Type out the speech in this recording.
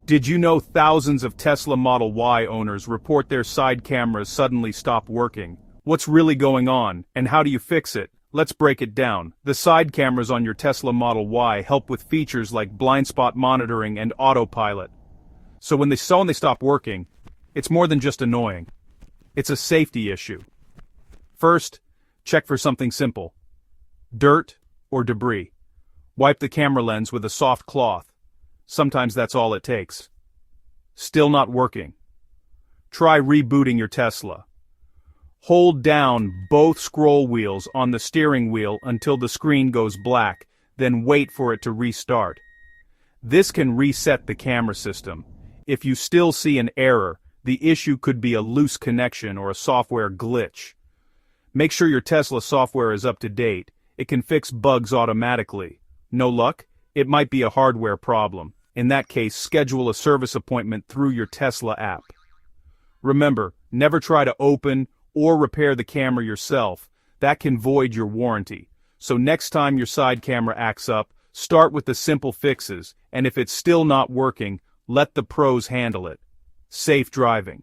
Did you know thousands of Tesla Model Y owners report their side cameras suddenly stop working? What's really going on, and how do you fix it? Let's break it down. The side cameras on your Tesla Model Y help with features like blind spot monitoring and autopilot. So when they stop working, it's more than just annoying. It's a safety issue. First, check for something simple. Dirt or debris. Wipe the camera lens with a soft cloth. Sometimes that's all it takes. Still not working. Try rebooting your Tesla. Hold down both scroll wheels on the steering wheel until the screen goes black, then wait for it to restart. This can reset the camera system. If you still see an error, the issue could be a loose connection or a software glitch. Make sure your Tesla software is up to date. It can fix bugs automatically. No luck? It might be a hardware problem. In that case, schedule a service appointment through your Tesla app. Remember, never try to open or repair the camera yourself. That can void your warranty. So next time your side camera acts up, start with the simple fixes, and if it's still not working, let the pros handle it. Safe driving.